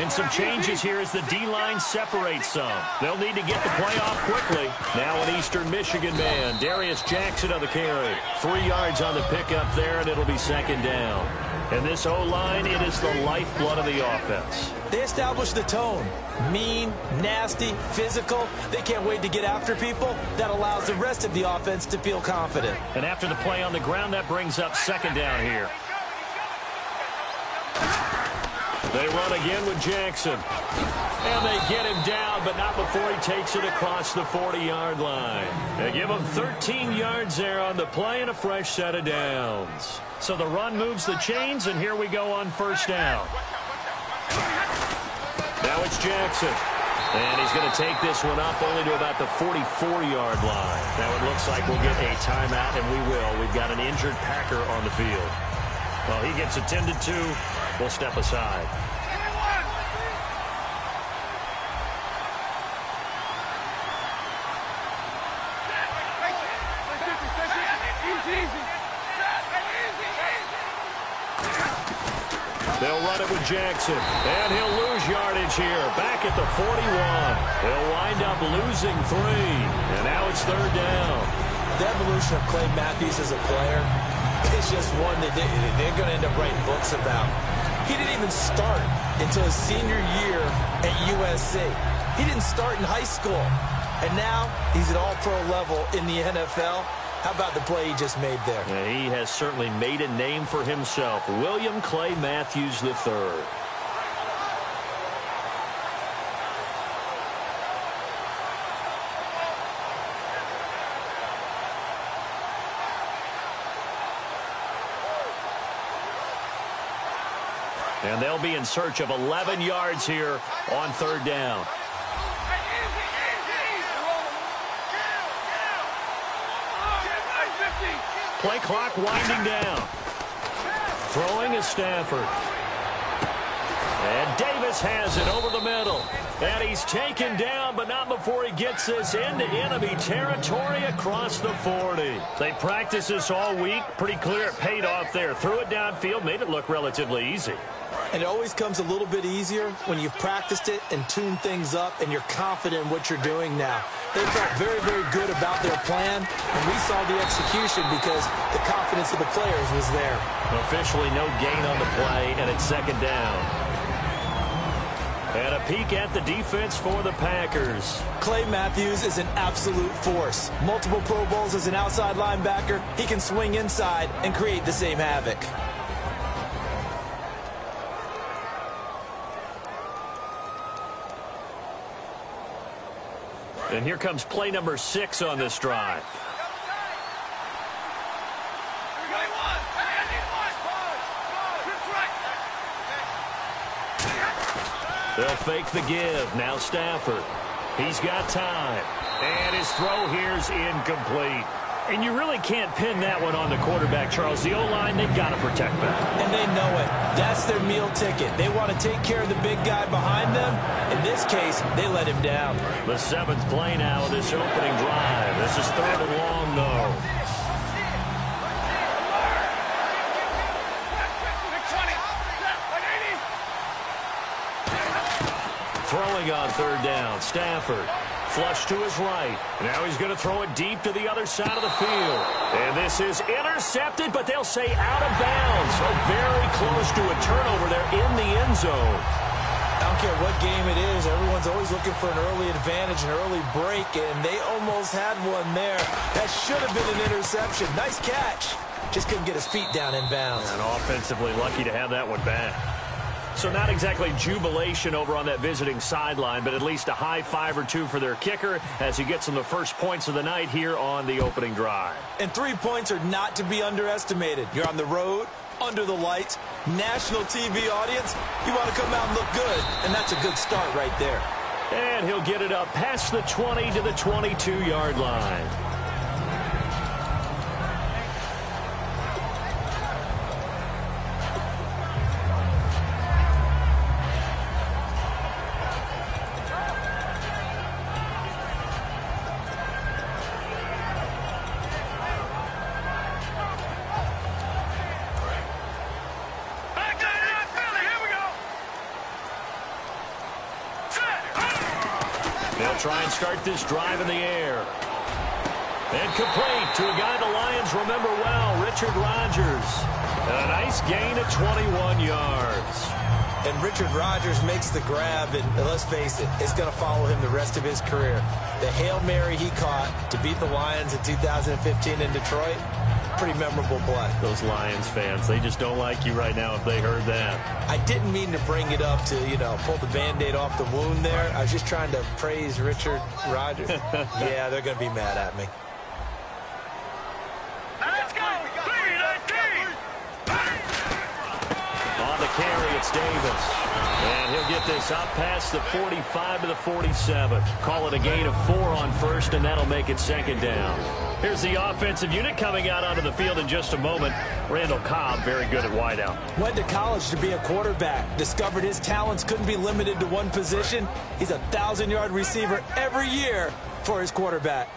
And some changes here as the D-line separates some. They'll need to get the play off quickly. Now an Eastern Michigan man, Darius Jackson on the carry. 3 yards on the pickup there, and it'll be second down. And this O-line, it is the lifeblood of the offense. They established the tone. Mean, nasty, physical. They can't wait to get after people. That allows the rest of the offense to feel confident. And after the play on the ground, that brings up second down here. They run again with Jackson. And they get him down, but not before he takes it across the 40-yard line. They give him 13 yards there on the play and a fresh set of downs. So the run moves the chains, and here we go on first down. Now it's Jackson. And he's going to take this one up only to about the 44-yard line. Now it looks like we'll get a timeout, and we will. We've got an injured Packer on the field. Well, he gets attended to. We'll step aside. They'll run it with Jackson, and he'll lose yardage here. Back at the 41. He'll wind up losing 3, and now it's third down. The evolution of Clay Matthews as a player is just one that they're going to end up writing books about. He didn't even start until his senior year at USC. He didn't start in high school, and now he's at all-pro level in the NFL. How about the play he just made there? Yeah, he has certainly made a name for himself. William Clay Matthews III. And they'll be in search of 11 yards here on third down. Play clock winding down. Throwing is Stafford. And Davis has it over the middle. And he's taken down, but not before he gets this into enemy territory across the 40. They practiced this all week. Pretty clear it paid off there. Threw it downfield, made it look relatively easy. And it always comes a little bit easier when you've practiced it and tuned things up and you're confident in what you're doing now. They felt very, very good about their plan, and we saw the execution because the confidence of the players was there. Officially no gain on the play, and it's second down. And a peek at the defense for the Packers. Clay Matthews is an absolute force. Multiple Pro Bowls as an outside linebacker. He can swing inside and create the same havoc. And here comes play number 6 on this drive. They'll fake the give. Now Stafford. He's got time. And his throw here's incomplete. And you really can't pin that one on the quarterback, Charles. The O-line, they've got to protect that. And they know it. That's their meal ticket. They want to take care of the big guy behind them. In this case, they let him down. The 7th play now of this opening drive. This is third and long, though. Throwing on third down, Stafford. Flush to his right. Now he's going to throw it deep to the other side of the field. And this is intercepted, but they'll say out of bounds. So very close to a turnover there in the end zone. I don't care what game it is. Everyone's always looking for an early advantage, an early break, and they almost had one there. That should have been an interception. Nice catch. Just couldn't get his feet down in bounds. And offensively lucky to have that one back. So not exactly jubilation over on that visiting sideline, but at least a high 5 or 2 for their kicker as he gets them the first points of the night here on the opening drive. And 3 points are not to be underestimated. You're on the road, under the lights, national TV audience. You want to come out and look good, and that's a good start right there. And he'll get it up past the 20 to the 22-yard line. try and start this drive in the air. And complete to a guy the Lions remember well, Richard Rodgers. A nice gain of 21 yards. And Richard Rodgers makes the grab, and let's face it, it's going to follow him the rest of his career. The Hail Mary he caught to beat the Lions in 2015 in Detroit, pretty memorable play. Those Lions fans, they just don't like you right now if they heard that. I didn't mean to bring it up to, pull the Band-Aid off the wound there. I was just trying to praise Richard Rodgers. Yeah, they're going to be mad at me. Carry, it's Davis. And he'll get this up past the 45 to the 47. Call it a gain of 4 on first, and that'll make it second down. Here's the offensive unit coming out onto the field in just a moment. Randall Cobb, very good at wideout. Went to college to be a quarterback. Discovered his talents couldn't be limited to one position. He's a 1,000-yard receiver every year for his quarterback.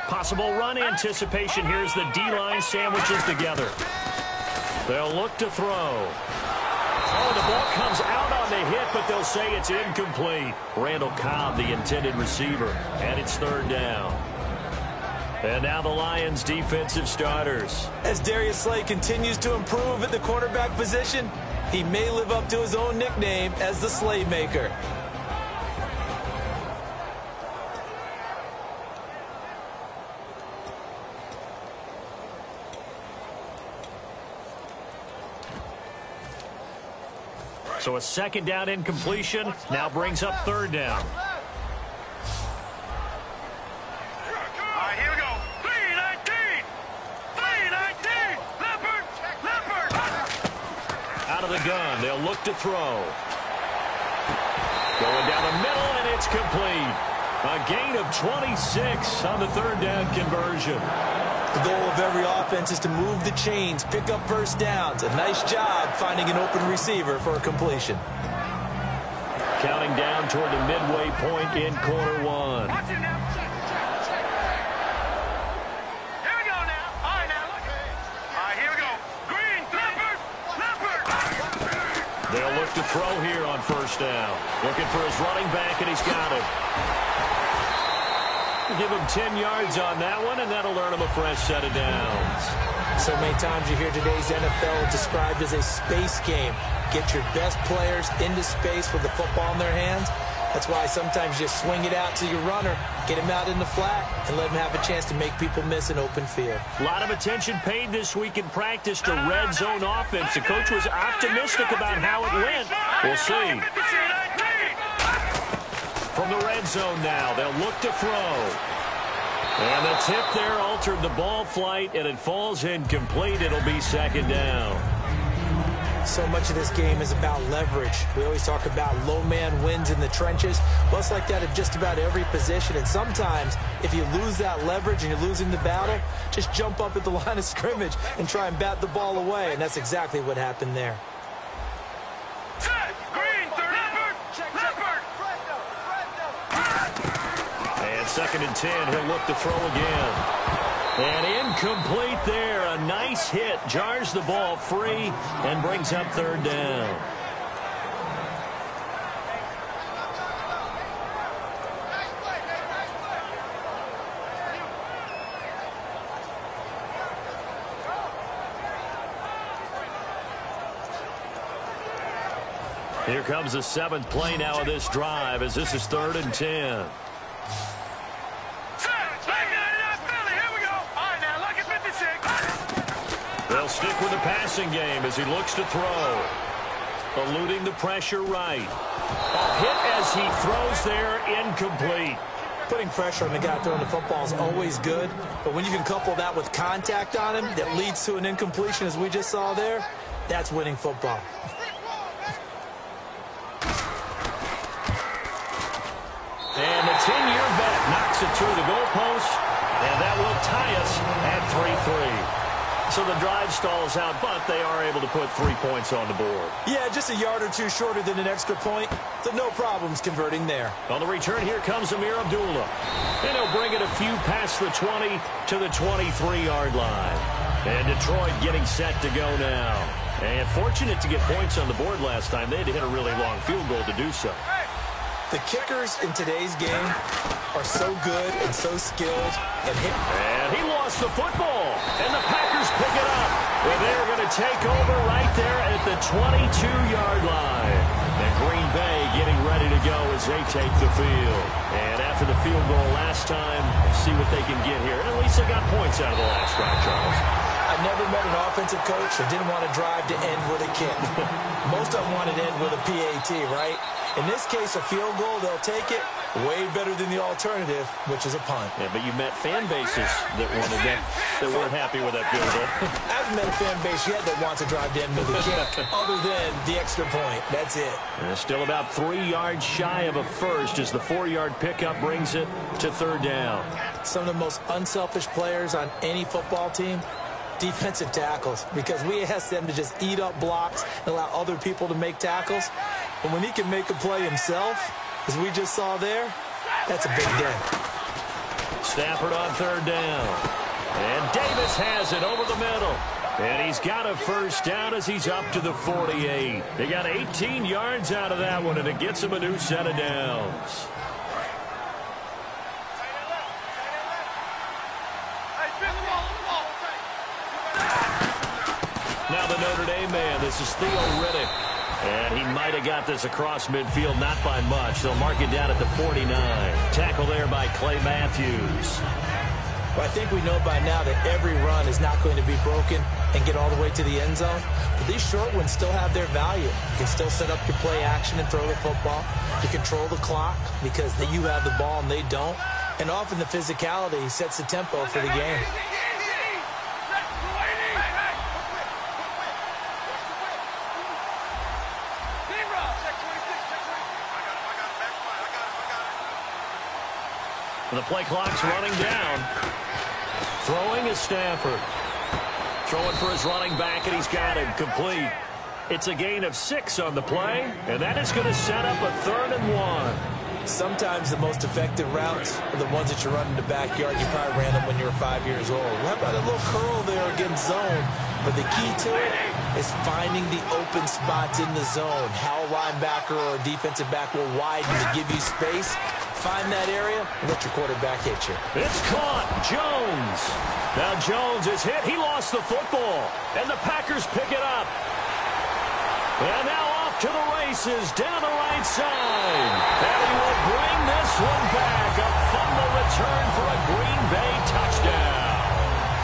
Possible run anticipation. Here's the D-line sandwiches together. They'll look to throw. Oh, the ball comes out on the hit, but they'll say it's incomplete. Randall Cobb, the intended receiver, and it's third down. And now the Lions' defensive starters. As Darius Slay continues to improve at the quarterback position, he may live up to his own nickname as the Slaymaker. So a second down incompletion now brings up third down. All right, here we go. 3-19. 3-19. Leopard. Out of the gun, they'll look to throw. Going down the middle, and it's complete. A gain of 26 on the third down conversion. The goal of every offense is to move the chains, pick up first downs. A nice job finding an open receiver for a completion. Counting down toward the midway point in quarter one. Watch it now. Here we go now. All right, now. All right, here we go. Green, Leopard. They'll look to throw here on first down. Looking for his running back, and he's got it. Give him 10 yards on that one, and that'll earn him a fresh set of downs. So many times you hear today's NFL described as a space game. Get your best players into space with the football in their hands. That's why sometimes you swing it out to your runner, get him out in the flat, and let him have a chance to make people miss an open field. A lot of attention paid this week in practice to red zone offense. The coach was optimistic about how it went. We'll see. From the red zone now, they'll look to throw. And the tip there altered the ball flight, and it falls incomplete. It'll be second down. So much of this game is about leverage. We always talk about low man wins in the trenches. Well, it's like that at just about every position. And sometimes, if you lose that leverage and you're losing the battle, just jump up at the line of scrimmage and try and bat the ball away. And that's exactly what happened there. Second and 10, he'll look to throw again. And incomplete there. A nice hit. Jars the ball free and brings up third down. Here comes the seventh play now of this drive as this is third and 10. They'll stick with the passing game as he looks to throw. Eluding the pressure right. A hit as he throws there, incomplete. Putting pressure on the guy throwing the football is always good, but when you can couple that with contact on him that leads to an incompletion as we just saw there, that's winning football. And the 10-year vet knocks it through the goalpost, and that will tie us at 3-3. So the drive stalls out, but they are able to put 3 points on the board. Yeah, just a yard or two shorter than an extra point, so no problems converting there. On the return, here comes Amir Abdullah. And he'll bring it a few past the 20 to the 23-yard line. And Detroit getting set to go now. And fortunate to get points on the board last time. They had to hit a really long field goal to do so. The kickers in today's game are so good and so skilled. And he lost the football, and the Packers pick it up. And they're going to take over right there at the 22-yard line. And Green Bay getting ready to go as they take the field. And after the field goal last time, see what they can get here. And at least they got points out of the last drive, Charles. I've never met an offensive coach that didn't want to drive to end with a kick. Most of them wanted to end with a PAT, right? In this case, a field goal, they'll take it. Way better than the alternative, which is a punt. Yeah, but you met fan bases that wanted that weren't happy with that field goal. I've met a fan base yet that wants to drive to end with a kick, other than the extra point. That's it. And still about 3 yards shy of a first as the 4-yard pickup brings it to third down. Some of the most unselfish players on any football team, defensive tackles, because we ask them to just eat up blocks and allow other people to make tackles. But when he can make a play himself, as we just saw there, that's a big day. Stafford on third down. And Davis has it over the middle. And he's got a first down as he's up to the 48. They got 18 yards out of that one, and it gets him a new set of downs. Now the Notre Dame man, this is Theo Riddick. And he might have got this across midfield, not by much. They'll mark it down at the 49. Tackle there by Clay Matthews. Well, I think we know by now that every run is not going to be broken and get all the way to the end zone. But these short ones still have their value. You can still set up your play action and throw the football. You control the clock because you have the ball and they don't. And often the physicality sets the tempo for the game. The play clock's running down. Throwing is Stafford. Throwing for his running back, and he's got him complete. It's a gain of 6 on the play, and that is going to set up a 3rd and 1. Sometimes the most effective routes are the ones that you run in the backyard. You probably ran them when you were 5 years old. How about a little curl there against zone? But the key to it is finding the open spots in the zone. How a linebacker or a defensive back will widen to give you space. Find that area and let your quarterback hit you. It's caught. Jones. Now Jones is hit. He lost the football. And the Packers pick it up. And now off to the races down the right side. And he will bring this one back. A fumble return for a Green Bay touchdown.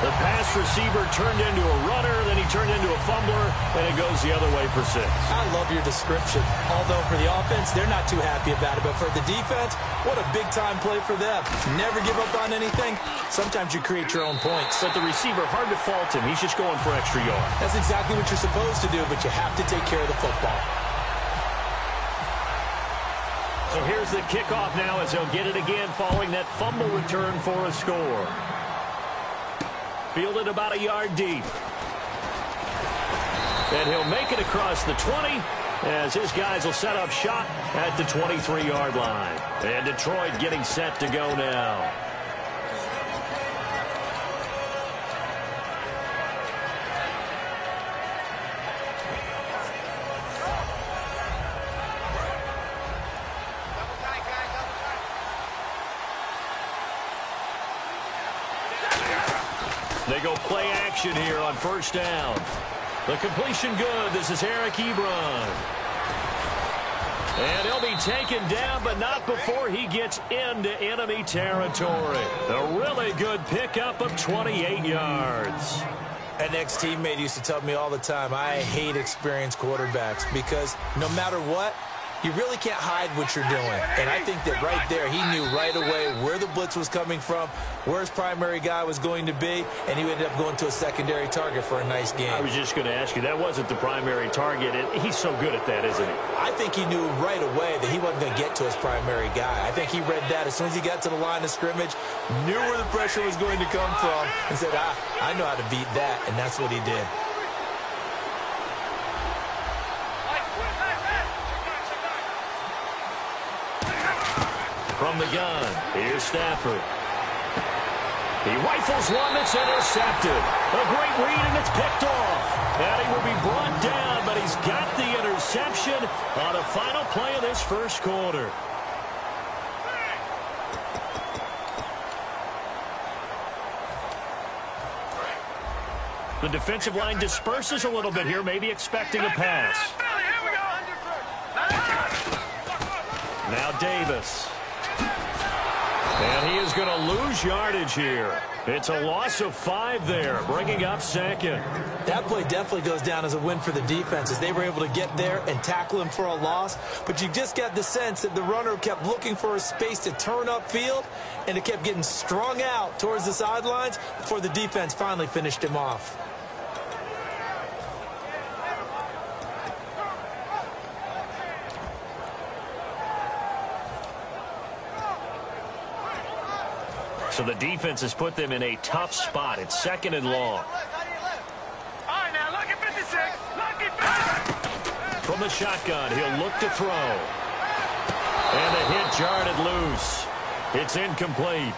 The pass receiver turned into a runner, then he turned into a fumbler, and it goes the other way for 6. I love your description. Although for the offense, they're not too happy about it. But for the defense, what a big-time play for them. Never give up on anything. Sometimes you create your own points. But the receiver, hard to fault him. He's just going for extra yards. That's exactly what you're supposed to do, but you have to take care of the football. So here's the kickoff now as he'll get it again following that fumble return for a score. Fielded about a yard deep. And he'll make it across the 20 as his guys will set up shot at the 23-yard line. And Detroit getting set to go now. They go play action here on first down. The completion good. This is Eric Ebron. And he'll be taken down, but not before he gets into enemy territory. A really good pickup of 28 yards. An ex-teammate used to tell me all the time, I hate experienced quarterbacks because no matter what, you really can't hide what you're doing. And I think that right there, he knew right away where the blitz was coming from, where his primary guy was going to be, and he ended up going to a secondary target for a nice game. I was just going to ask you, that wasn't the primary target. He's so good at that, isn't he? I think he knew right away that he wasn't going to get to his primary guy. I think he read that as soon as he got to the line of scrimmage, knew where the pressure was going to come from, and said, I know how to beat that, and that's what he did. From the gun, here's Stafford. He rifles one that's intercepted. A great read, and it's picked off. And he will be brought down, but he's got the interception on the final play of this first quarter. The defensive line disperses a little bit here, maybe expecting a pass. Now Davis. And he is going to lose yardage here. It's a loss of 5 there, bringing up second. That play definitely goes down as a win for the defense as they were able to get there and tackle him for a loss. But you just got the sense that the runner kept looking for a space to turn upfield, and it kept getting strung out towards the sidelines before the defense finally finished him off. So the defense has put them in a tough spot. It's 2nd and long. All right, now, lucky 56. Lucky 56. From the shotgun, he'll look to throw. And the hit jarred loose. It's incomplete.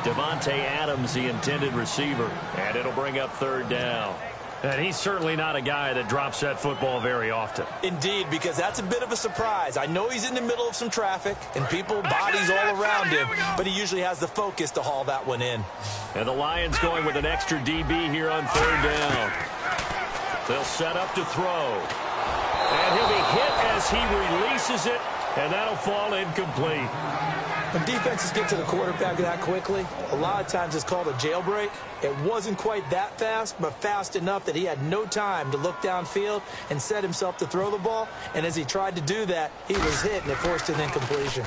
Devontae Adams, the intended receiver. And it'll bring up 3rd down. And he's certainly not a guy that drops that football very often. Indeed, because that's a bit of a surprise. I know he's in the middle of some traffic and people, bodies all around him, but he usually has the focus to haul that one in. And the Lions going with an extra DB here on 3rd down. They'll set up to throw. And he'll be hit as he releases it, and that'll fall incomplete. When defenses get to the quarterback that quickly, a lot of times it's called a jailbreak. It wasn't quite that fast, but fast enough that he had no time to look downfield and set himself to throw the ball. And as he tried to do that, he was hit, and it forced an incompletion.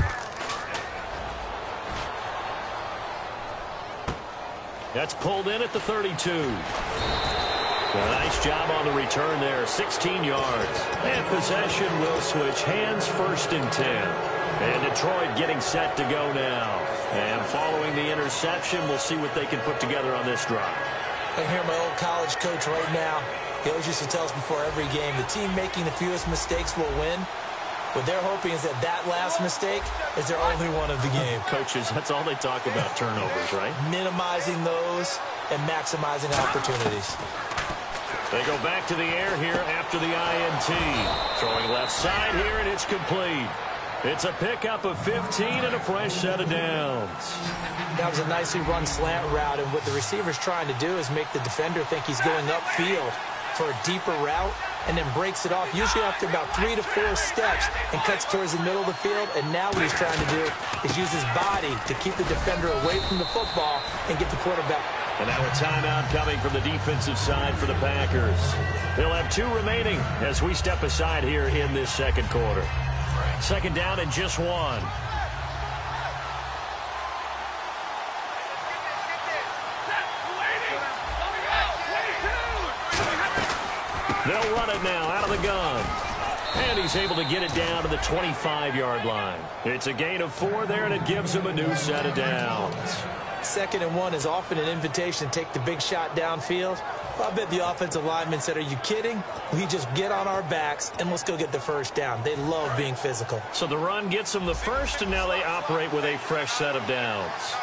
That's pulled in at the 32. A nice job on the return there, 16 yards. And possession will switch hands, 1st and 10. And Detroit getting set to go now. And following the interception, we'll see what they can put together on this drive. I hear my old college coach right now. He always used to tell us before every game, the team making the fewest mistakes will win. What they're hoping is that that last mistake is their only one of the game. Coaches, that's all they talk about, turnovers, right? Minimizing those and maximizing opportunities. They go back to the air here after the INT. Throwing left side here, and it's complete. It's a pickup of 15 and a fresh set of downs. That was a nicely run slant route, and what the receiver's trying to do is make the defender think he's going upfield for a deeper route and then breaks it off, usually after about 3 to 4 steps, and cuts towards the middle of the field. And now what he's trying to do is use his body to keep the defender away from the football and get the quarterback. And now a timeout coming from the defensive side for the Packers. They'll have 2 remaining as we step aside here in this 2nd quarter. 2nd down and just 1. They'll run it now out of the gun. And he's able to get it down to the 25-yard line. It's a gain of 4 there, and it gives him a new set of downs. 2nd and 1 is often an invitation to take the big shot downfield. I bet the offensive lineman said, are you kidding? We just get on our backs and let's go get the 1st down. They love being physical. So the run gets them the 1st, and now they operate with a fresh set of downs.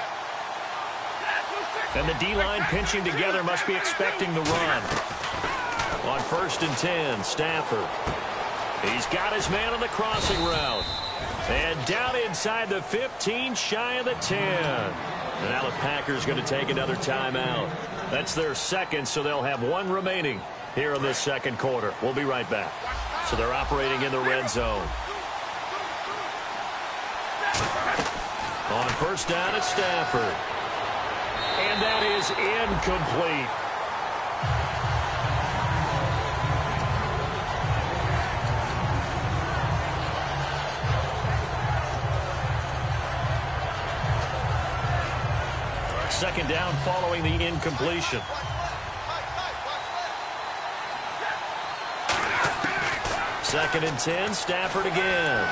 And the D-line pinching together must be expecting the run. On 1st and 10, Stafford. He's got his man on the crossing route. And down inside the 15, shy of the 10. And now the Packers going to take another timeout. That's their 2nd, so they'll have 1 remaining here in this 2nd quarter. We'll be right back. So they're operating in the red zone. On 1st down, it's Stafford. And that is incomplete. Second down following the incompletion. Second and 10, Stafford again.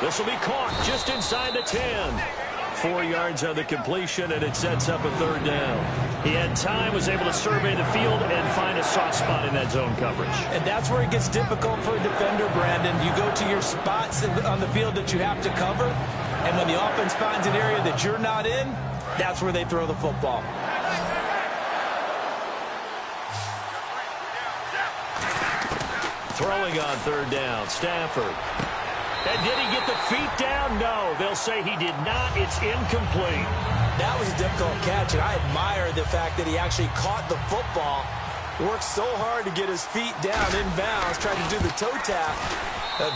This will be caught just inside the 10. 4 yards on the completion, and it sets up a 3rd down. He had time, was able to survey the field and find a soft spot in that zone coverage. And that's where it gets difficult for a defender, Brandon. You go to your spots on the field that you have to cover, and when the offense finds an area that you're not in, that's where they throw the football. Throwing on 3rd down, Stafford. And did he get the feet down? No, they'll say he did not. It's incomplete. that was a difficult catch, and I admire the fact that he actually caught the football, worked so hard to get his feet down inbounds, tried to do the toe tap.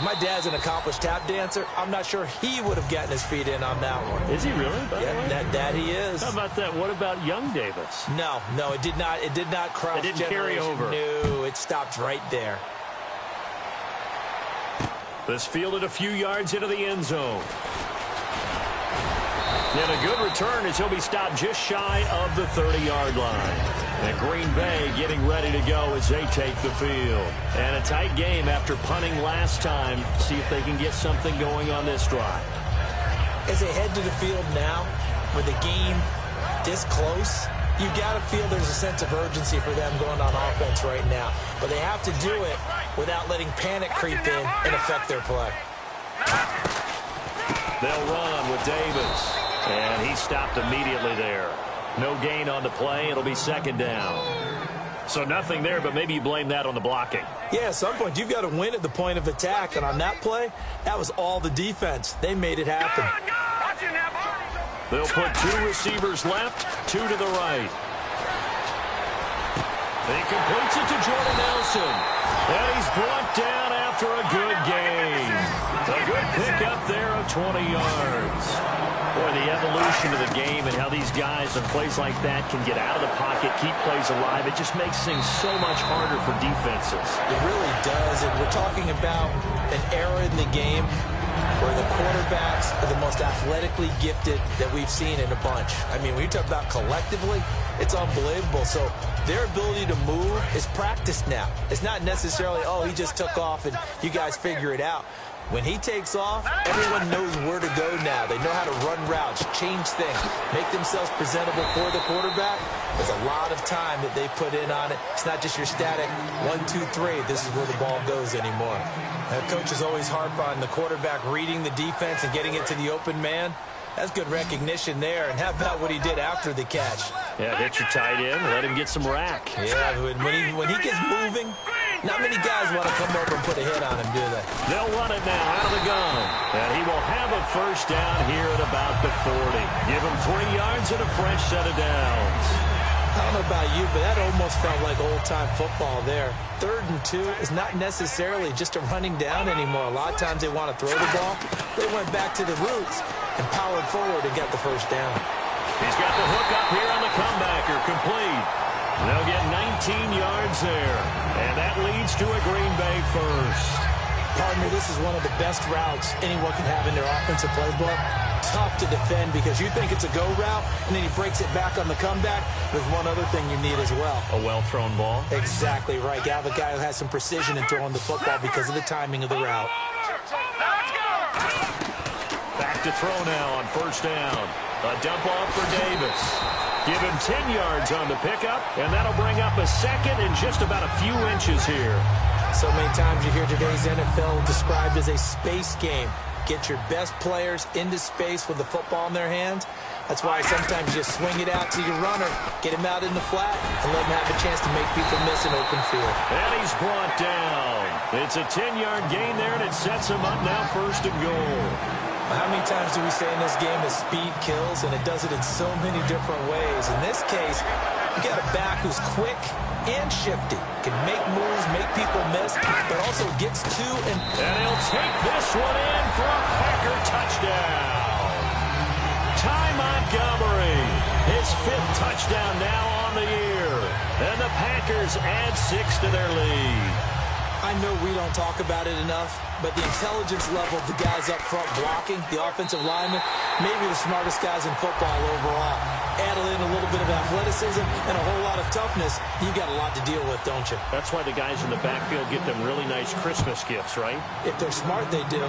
My dad's an accomplished tap dancer. I'm not sure he would have gotten his feet in on that one. Is he really? Yeah, that he is. How about that? What about young Davis? No, it did not. It did not cross. It didn't carry over. No, it stopped right there. This fielded a few yards into the end zone. And a good return as he'll be stopped just shy of the 30-yard line. And Green Bay getting ready to go as they take the field. And a tight game after punting last time. See if they can get something going on this drive. As they head to the field now, with the game this close, you got to feel there's a sense of urgency for them going on offense right now. But they have to do it without letting panic creep in and affect their play. They'll run with Davis. And he stopped immediately there. No gain on the play. It'll be second down. So nothing there, but maybe you blame that on the blocking. Yeah, at some point, you've got to win at the point of attack. And on that play, that was all the defense. They made it happen. They'll put two receivers left, two to the right. He completes it to Jordan Nelson. And he's brought down after a good gain. A good pickup there of 20 yards. Boy, the evolution of the game and how these guys in plays like that can get out of the pocket, keep plays alive, it just makes things so much harder for defenses. It really does, and we're talking about an era in the game where the quarterbacks are the most athletically gifted that we've seen in a bunch. I mean, when you talk about collectively, it's unbelievable. So their ability to move is practiced now. It's not necessarily, oh, he just took off and you guys figure it out. When he takes off, everyone knows where to go now. They know how to run routes, change things, make themselves presentable for the quarterback. There's a lot of time that they put in on it. It's not just your static 1, 2, 3. This is where the ball goes anymore. Coaches always harp on the quarterback reading the defense and getting it to the open man. That's good recognition there. And how about what he did after the catch? Yeah, hit your tight end, let him get some rack. Yeah, when he gets moving, not many guys want to come over and put a hit on him, do they? They'll run it now out of the gun. And he will have a first down here at about the 40. Give him 3 yards and a fresh set of downs. I don't know about you, but that almost felt like old-time football there. 3rd and 2 is not necessarily just a running down anymore. A lot of times they want to throw the ball. They went back to the roots and powered forward and got the first down. He's got the hook up here on the comebacker, complete. They'll get 19 yards there, and that leads to a Green Bay first. Partner, this is one of the best routes anyone can have in their offensive playbook. Tough to defend because you think it's a go route, and then he breaks it back on the comeback. There's one other thing you need as well. A well-thrown ball. Exactly right. You have a guy who has some precision in throwing the football because of the timing of the route. Back to throw now on first down. A dump off for Davis. Give him 10 yards on the pickup, and that'll bring up a second in just about a few inches here. So many times you hear today's NFL described as a space game. Get your best players into space with the football in their hands. That's why sometimes you just swing it out to your runner, get him out in the flat, and let him have a chance to make people miss an open field. And he's brought down. It's a 10-yard gain there, and it sets him up now first and goal. How many times do we say in this game that speed kills, and it does it in so many different ways? In this case, you got a back who's quick and shifty, can make moves, make people miss, but also gets to and he'll take this one in for a Packer touchdown. Ty Montgomery, his 5th touchdown now on the year, and the Packers add 6 to their lead. I know we don't talk about it enough, but the intelligence level of the guys up front blocking, the offensive linemen, maybe the smartest guys in football overall. Add in a little bit of athleticism and a whole lot of toughness, you got a lot to deal with, don't you? That's why the guys in the backfield get them really nice Christmas gifts, right? If they're smart, they do.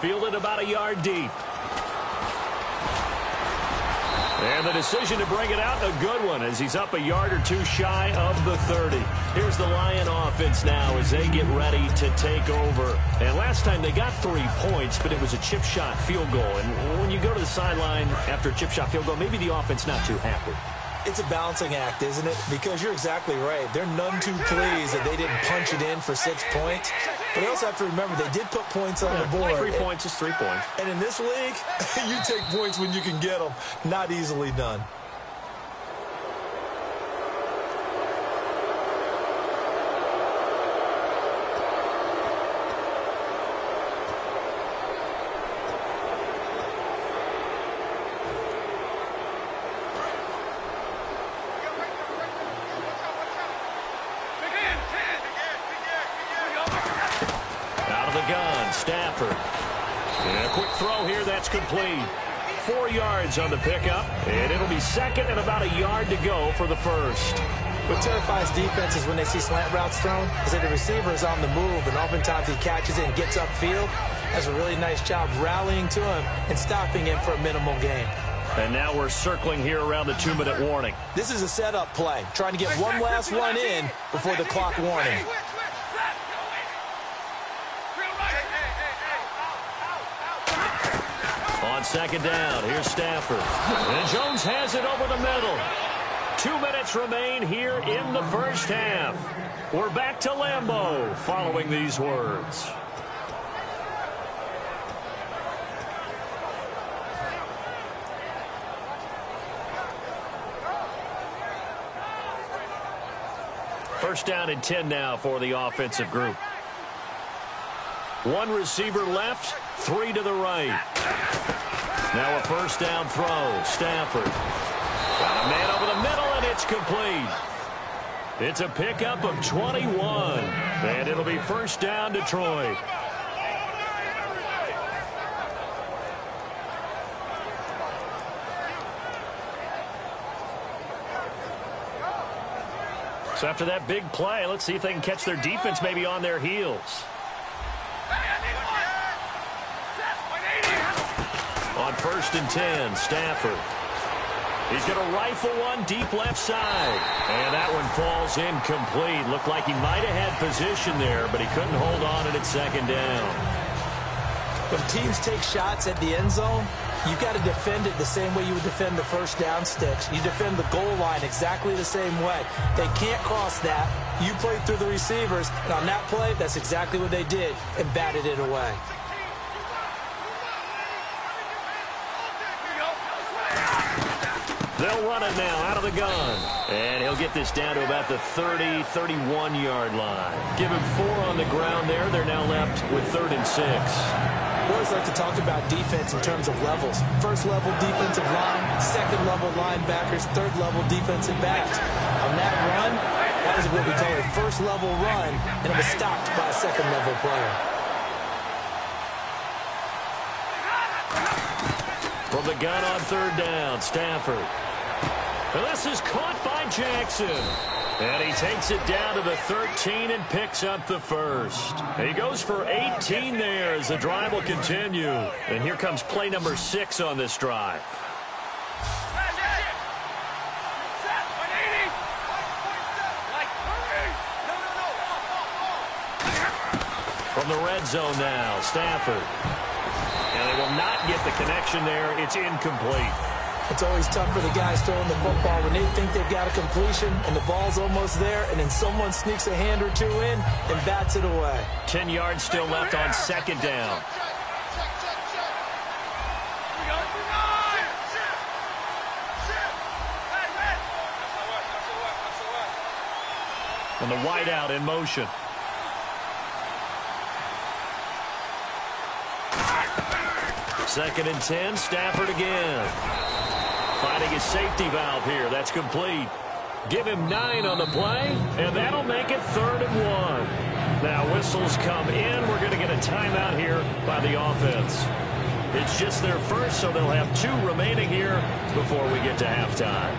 Fielded about a yard deep. And the decision to bring it out, a good one, as he's up a yard or two shy of the 30. Here's the Lion offense now as they get ready to take over. And last time they got 3 points, but it was a chip shot field goal. And when you go to the sideline after a chip shot field goal, maybe the offense not too happy. It's a balancing act, isn't it? Because you're exactly right. They're none too pleased that they didn't punch it in for 6 points. But they also have to remember they did put points on the board. 3 points is 3 points. And in this league, you take points when you can get them. Not easily done. Stafford. And a quick throw here, that's complete. 4 yards on the pickup, and it'll be second and about a yard to go for the first. What terrifies defenses when they see slant routes thrown is that the receiver is on the move, and oftentimes he catches it and gets upfield. Does a really nice job rallying to him and stopping him for a minimal gain. And now we're circling here around the 2-minute warning. This is a setup play, trying to get one last run in before the clock warning. On second down, here's Stafford. And Jones has it over the middle. 2 minutes remain here in the first half. We're back to Lambeau following these words. First down and 10 now for the offensive group. 1 receiver left, 3 to the right. Now a first down throw. Stafford. Got a man over the middle, and it's complete. It's a pickup of 21. And it'll be first down, Detroit. So after that big play, let's see if they can catch their defense maybe on their heels. On first and 10, Stafford. He's going to rifle one deep left side. And that one falls incomplete. Looked like he might have had position there, but he couldn't hold on and it's second down. When teams take shots at the end zone, you've got to defend it the same way you would defend the first down sticks. You defend the goal line exactly the same way. They can't cross that. You play through the receivers, and on that play, that's exactly what they did and batted it away. They'll run it now out of the gun. And he'll get this down to about the 30, 31-yard line. Give him 4 on the ground there. They're now left with 3rd and 6. We always like to talk about defense in terms of levels. First-level defensive line, second-level linebackers, third-level defensive backs. On that run, that is what we call a first-level run, and it was stopped by a second-level player. From the gun on 3rd down, Stafford. And this is caught by Jackson. And he takes it down to the 13 and picks up the first. And he goes for 18 there as the drive will continue. And here comes play number 6 on this drive. From the red zone now, Stafford. And they will not get the connection there. It's incomplete. It's always tough for the guys throwing the football when they think they've got a completion and the ball's almost there, and then someone sneaks a hand or 2 in and bats it away. 10 yards still left on second down. And the wideout in motion. Second and 10, Stafford again. Finding his safety valve here. That's complete. Give him 9 on the play, and that'll make it 3rd and 1. Now whistles come in. We're going to get a timeout here by the offense. It's just their first, so they'll have 2 remaining here before we get to halftime.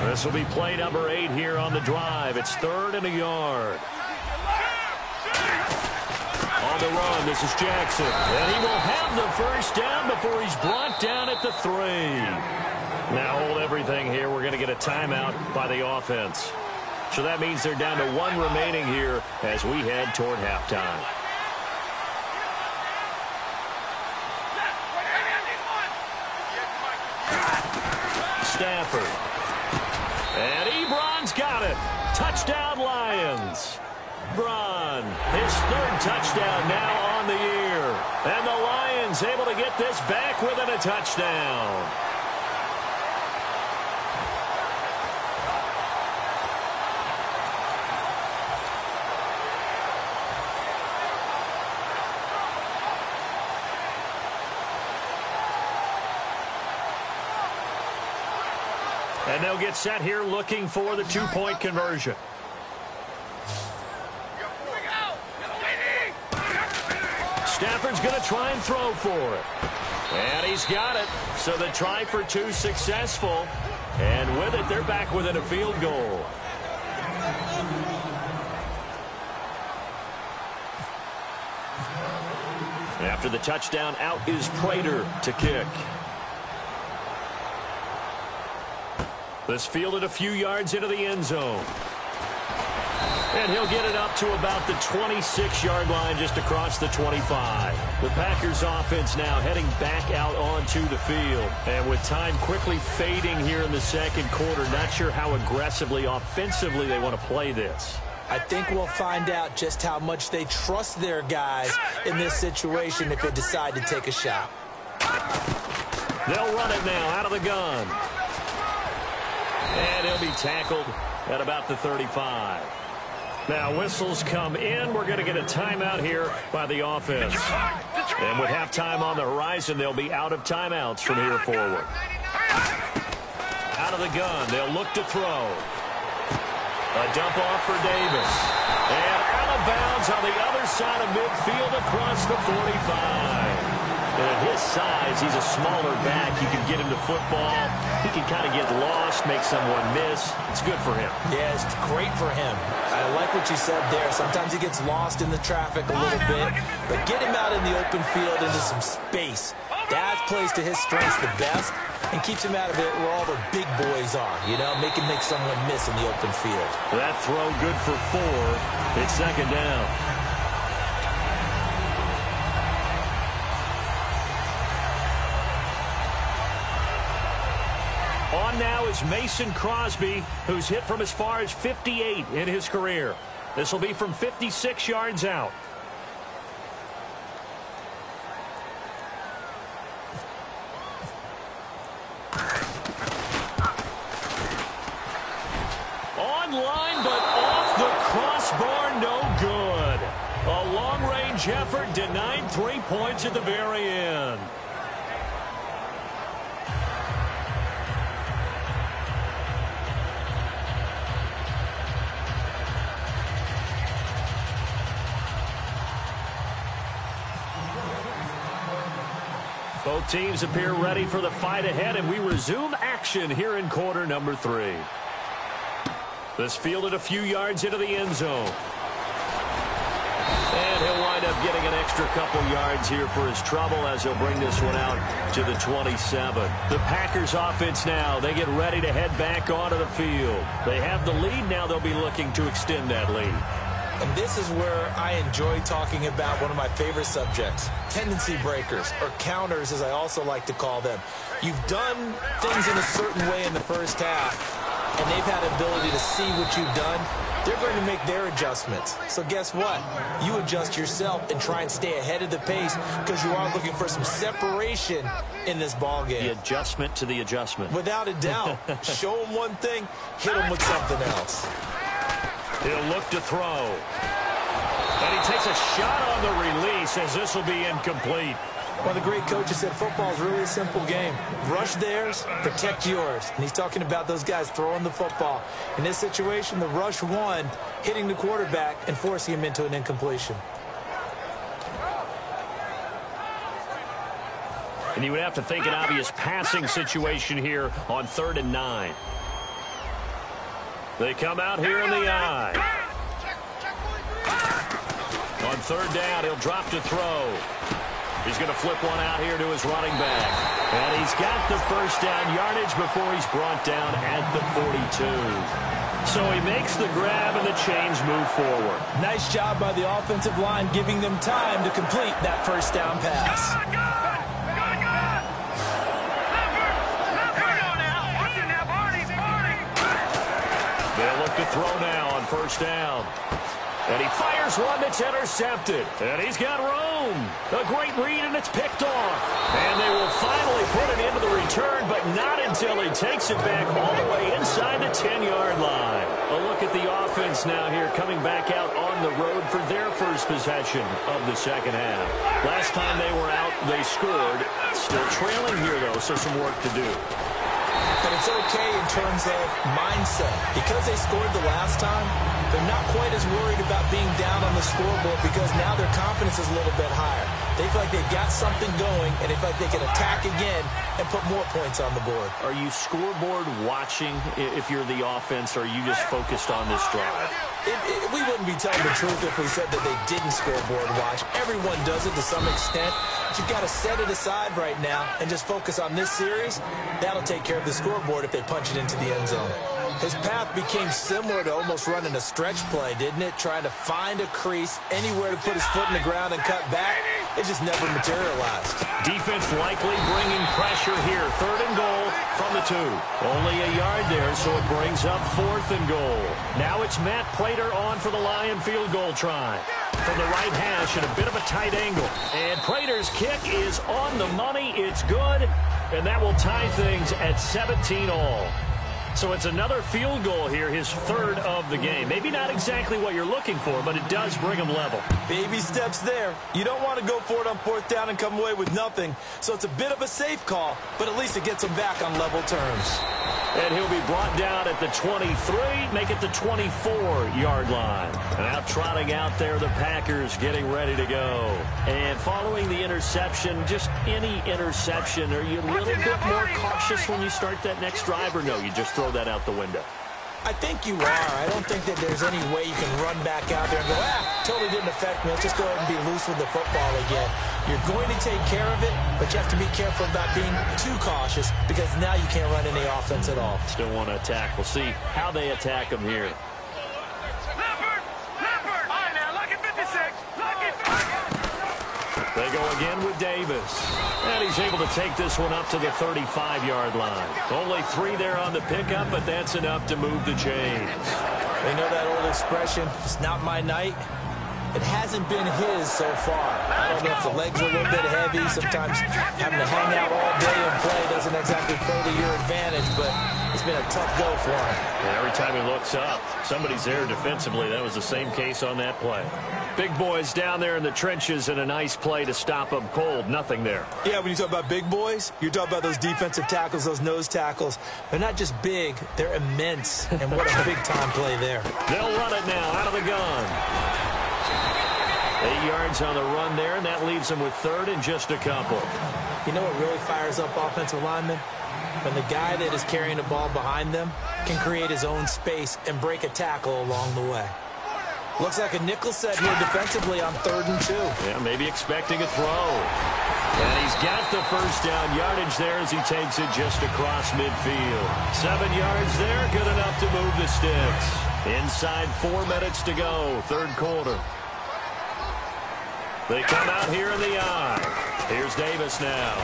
This will be play number 8 here on the drive. It's 3rd and a yard. On the run, this is Jackson. And he will have the first down before he's brought down at the 3. Now hold everything here. We're going to get a timeout by the offense. So that means they're down to 1 remaining here as we head toward halftime. Stafford. And Ebron's got it. Touchdown, Lions. Ebron, his third touchdown now on the year. And the Lions able to get this back within a touchdown. And they'll get set here looking for the two-point conversion. Stafford's going to try and throw for it. And he's got it. So the try for two successful. And with it, they're back within a field goal. After the touchdown, out is Prater to kick. This fielded a few yards into the end zone. And he'll get it up to about the 26-yard line, just across the 25. The Packers offense now heading back out onto the field. And with time quickly fading here in the second quarter, not sure how aggressively, offensively they want to play this. I think we'll find out just how much they trust their guys in this situation if they decide to take a shot. They'll run it now out of the gun. And he'll be tackled at about the 35. Now whistles come in. We're going to get a timeout here by the offense. And with halftime on the horizon, they'll be out of timeouts from here forward. Out of the gun. They'll look to throw. A dump off for Davis. And out of bounds on the other side of midfield across the 45. At his size, he's a smaller back. You can get him to football. He can kind of get lost, make someone miss. It's good for him. Yeah, it's great for him. I like what you said there. Sometimes he gets lost in the traffic a little bit. But get him out in the open field into some space. That plays to his strengths the best and keeps him out of it where all the big boys are. You know, make someone miss in the open field. That throw good for 4. It's second down. On now is Mason Crosby, who's hit from as far as 58 in his career. This will be from 56 yards out. Online, but off the crossbar, no good. A long-range effort denied 3 points at the very end. Both teams appear ready for the fight ahead, and we resume action here in quarter number 3. This fielded a few yards into the end zone. And he'll wind up getting an extra couple yards here for his trouble as he'll bring this one out to the 27. The Packers offense now, they get ready to head back onto the field. They have the lead. Now they'll be looking to extend that lead. And this is where I enjoy talking about one of my favorite subjects, tendency breakers, or counters as I also like to call them. You've done things in a certain way in the first half, and they've had the ability to see what you've done. They're going to make their adjustments. So guess what? You adjust yourself and try and stay ahead of the pace because you are looking for some separation in this ballgame. The adjustment to the adjustment. Without a doubt. Show them one thing, hit them with something else. He'll look to throw. And he takes a shot on the release as this will be incomplete. One of the great coaches said football is really a simple game. Rush theirs, protect yours. And he's talking about those guys throwing the football. In this situation, the rush won, hitting the quarterback and forcing him into an incompletion. And you would have to think an obvious passing situation here on 3rd and 9. They come out here in the eye. On 3rd down, he'll drop to throw. He's going to flip one out here to his running back. And he's got the first down yardage before he's brought down at the 42. So he makes the grab and the chains move forward. Nice job by the offensive line giving them time to complete that first down pass. Good. Here we go now. Watch it to throw now on first down. And he fires one that's intercepted. And he's got room. A great read, and it's picked off. And they will finally put it into the return, but not until he takes it back all the way inside the 10-yard line. A look at the offense now here, coming back out on the road for their first possession of the second half. Last time they were out, they scored. Still trailing here, though, so some work to do. But it's okay in terms of mindset. Because they scored the last time, they're not quite as worried about being down on the scoreboard because now their confidence is a little bit higher. They feel like they've got something going, and they feel like they can attack again and put more points on the board. Are you scoreboard watching if you're the offense, or are you just focused on this drive? We wouldn't be telling the truth if we said that they didn't scoreboard watch. Everyone does it to some extent. But you've got to set it aside right now and just focus on this series. That'll take care of the scoreboard if they punch it into the end zone. His path became similar to almost running a stretch play, didn't it? Trying to find a crease, anywhere to put his foot in the ground and cut back. It just never materialized. Defense likely bringing pressure here. 3rd and goal from the 2. Only a yard there, so it brings up 4th and goal. Now it's Matt Prater on for the Lion field goal try. From the right hash at a bit of a tight angle. And Prater's kick is on the money. It's good. And that will tie things at 17-all. So it's another field goal here, his 3rd of the game. Maybe not exactly what you're looking for, but it does bring them level. Baby steps there. You don't want to go for it on 4th down and come away with nothing. So it's a bit of a safe call, but at least it gets them back on level terms. And he'll be brought down at the 23, make it the 24-yard line. And out trotting out there, the Packers getting ready to go. And following the interception, just any interception, are you a little bit more cautious when you start that next drive, or no, you just throw that out the window? I think you are. I don't think that there's any way you can run back out there and go, totally didn't affect me. Let's just go ahead and be loose with the football again. You're going to take care of it, but you have to be careful about being too cautious because now you can't run any offense at all. Still want to attack. We'll see how they attack them here. Leopard! Leopard! All right, now, lucky 56. Lucky 56. They go again with Davis. And he's able to take this one up to the 35-yard line. Only 3 there on the pickup, but that's enough to move the chains. They know that old expression, it's not my night. It hasn't been his so far. I don't know if the legs are a little bit heavy. Sometimes having to hang out all day and play doesn't exactly play to your advantage, but it's been a tough go for him. And every time he looks up, somebody's there defensively. That was the same case on that play. Big boys down there in the trenches, and a nice play to stop them cold. Nothing there. Yeah, when you talk about big boys, you're talking about those defensive tackles, those nose tackles. They're not just big, they're immense. And what a big-time play there. They'll run it now out of the gun. 8 yards on the run there, and that leaves them with 3rd and just a couple. You know what really fires up offensive linemen? When the guy that is carrying the ball behind them can create his own space and break a tackle along the way. Looks like a nickel set here defensively on 3rd and 2. Yeah, maybe expecting a throw. And he's got the first down yardage there as he takes it just across midfield. 7 yards there, good enough to move the sticks. Inside 4 minutes to go, 3rd quarter. They come out here in the eye. Here's Davis now.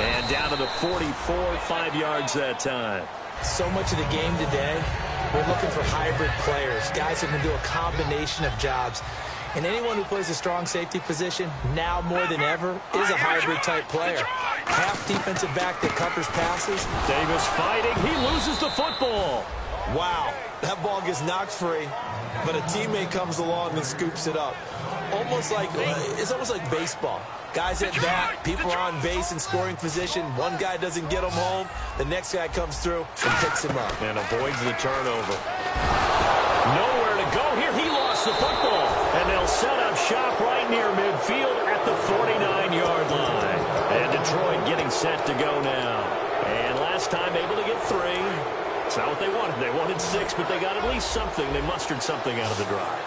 And down to the 44, 5 yards that time. So much of the game today, we're looking for hybrid players, guys who can do a combination of jobs. And anyone who plays a strong safety position, now more than ever, is a hybrid-type player. Half defensive back that covers passes. Davis fighting. He loses the football. Wow, that ball gets knocked free, but a teammate comes along and scoops it up. It's almost like baseball. Guys at bat, people are on base in scoring position. One guy doesn't get him home. The next guy comes through and picks him up. And avoids the turnover. Nowhere to go here. He lost the football. And they'll set up shop right near midfield at the 49-yard line. And Detroit getting set to go now. And last time able to get 3. It's not what they wanted. They wanted 6, but they got at least something. They mustered something out of the drive.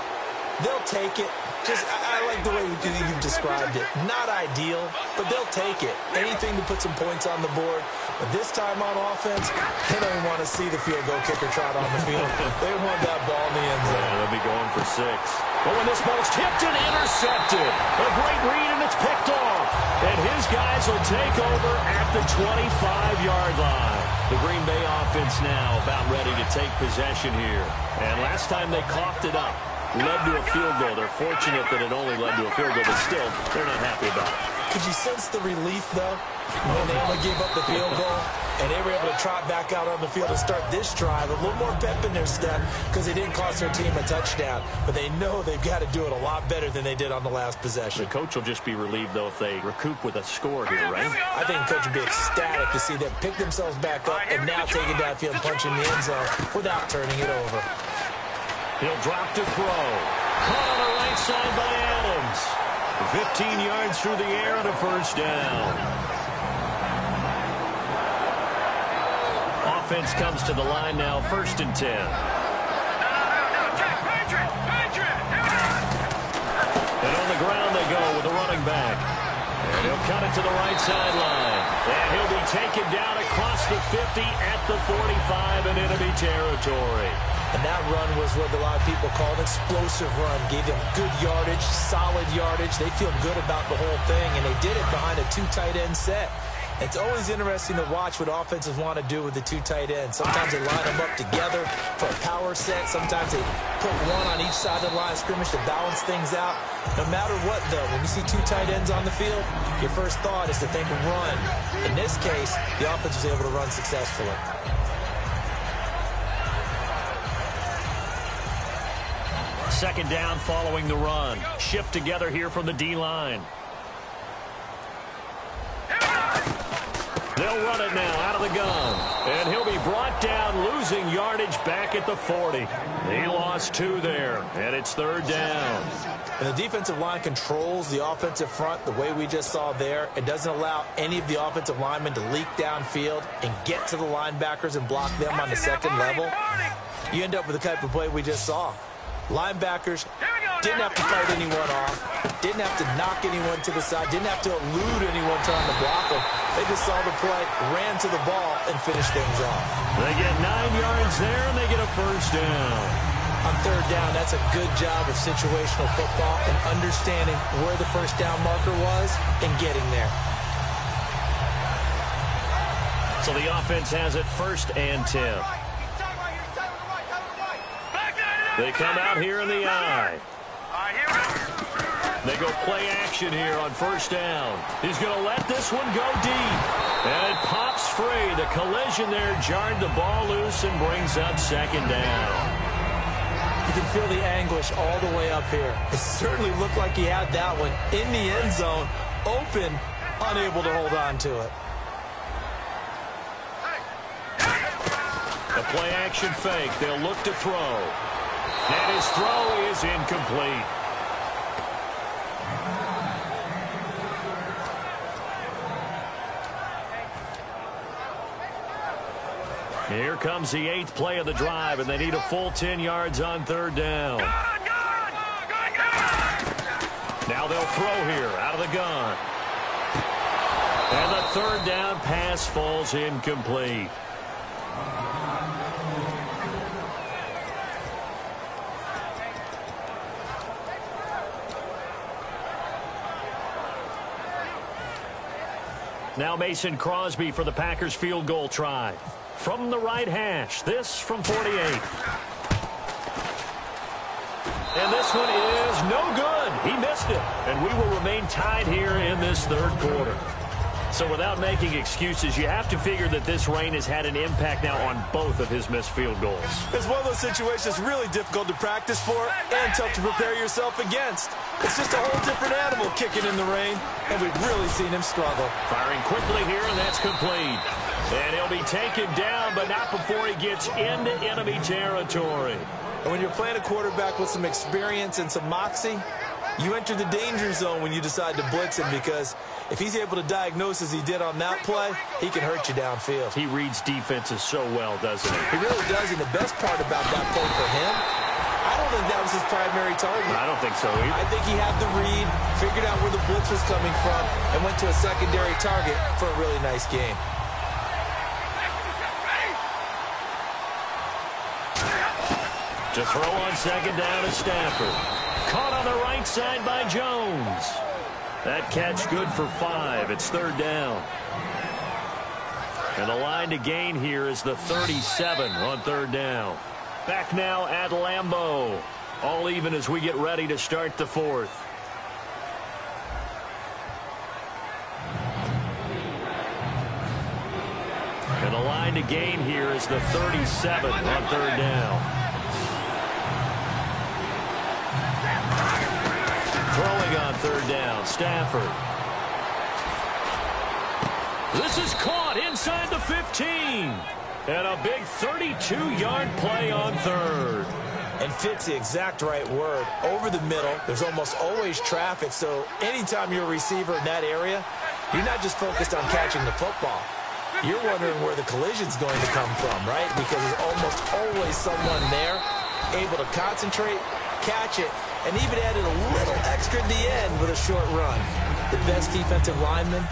They'll take it. I like the way you've described it. Not ideal, but they'll take it. Anything to put some points on the board. But this time on offense, they don't want to see the field goal kicker trot on the field. They want that ball in the end zone. Yeah, they'll be going for 6. But when this ball's tipped and intercepted, a great read, and it's picked off. And his guys will take over at the 25-yard line. The Green Bay offense now about ready to take possession here. And last time they coughed it up, led to a field goal. They're fortunate that it only led to a field goal, but still, they're not happy about it. Could you sense the relief, though, when they only gave up the field goal and they were able to trot back out on the field and start this drive? A little more pep in their step because they didn't cost their team a touchdown, but they know they've got to do it a lot better than they did on the last possession. The coach will just be relieved, though, if they recoup with a score here, right? I think the coach would be ecstatic to see them pick themselves back up and now take it downfield and punch in the end zone without turning it over. He'll drop to throw. Caught on the right side by Adams. 15 yards through the air and a first down. Offense comes to the line now, 1st and 10. And on the ground they go with a running back. And he'll cut it to the right sideline. And he'll be taken down across the 50 at the 45 in enemy territory. And that run was what a lot of people call an explosive run. Gave them good yardage, solid yardage. They feel good about the whole thing, and they did it behind a 2 tight end set. It's always interesting to watch what offenses want to do with the 2 tight ends. Sometimes they line them up together for a power set. Sometimes they put one on each side of the line of scrimmage to balance things out. No matter what, though, when you see 2 tight ends on the field, your first thought is to think of run. In this case, the offense was able to run successfully. Second down following the run. Shift together here from the D-line. They'll run it now out of the gun. And he'll be brought down, losing yardage back at the 40. He lost 2 there, and it's 3rd down. And the defensive line controls the offensive front the way we just saw there. It doesn't allow any of the offensive linemen to leak downfield and get to the linebackers and block them on the second level. You end up with the type of play we just saw. Linebackers didn't have to fight anyone off, didn't have to knock anyone to the side, didn't have to elude anyone trying to block them. They just saw the play, ran to the ball, and finished things off. They get 9 yards there, and they get a first down. On 3rd down, that's a good job of situational football and understanding where the first down marker was and getting there. So the offense has it 1st and 10. They come out here in the I. They go play action here on 1st down. He's going to let this one go deep. And it pops free. The collision there jarred the ball loose and brings up 2nd down. You can feel the anguish all the way up here. It certainly looked like he had that one in the end zone, open, unable to hold on to it. A play action fake. They'll look to throw. And his throw is incomplete. Here comes the 8th play of the drive, and they need a full 10 yards on 3rd down. Now they'll throw here out of the gun. And the 3rd down pass falls incomplete. Now Mason Crosby for the Packers field goal try. From the right hash, this from 48. And this one is no good. He missed it. And we will remain tied here in this 3rd quarter. So without making excuses, you have to figure that this rain has had an impact now on both of his missed field goals. It's one of those situations really difficult to practice for and tough to prepare yourself against. It's just a whole different animal kicking in the rain, and we've really seen him struggle. Firing quickly here, and that's complete. And he'll be taken down, but not before he gets into enemy territory. And when you're playing a quarterback with some experience and some moxie, you enter the danger zone when you decide to blitz him, because if he's able to diagnose as he did on that play, he can hurt you downfield. He reads defenses so well, doesn't he? He really does, and the best part about that play for him, I don't think that was his primary target. I don't think so either. I think he had the read, figured out where the blitz was coming from, and went to a secondary target for a really nice game. To throw on 2nd down to Stafford. Caught on the right side by Jones. That catch good for 5. It's 3rd down. And the line to gain here is the 37 on third down. Back now at Lambeau. All even as we get ready to start the fourth. And the line to gain here is the 37 on third down. Throwing on third down, Stafford. This is caught inside the 15. And a big 32-yard play on third. And fits the exact right word. Over the middle, there's almost always traffic, so anytime you're a receiver in that area, you're not just focused on catching the football. You're wondering where the collision's going to come from, right? Because there's almost always someone there able to concentrate, catch it, and even added a little extra at the end with a short run. The best defensive linemen,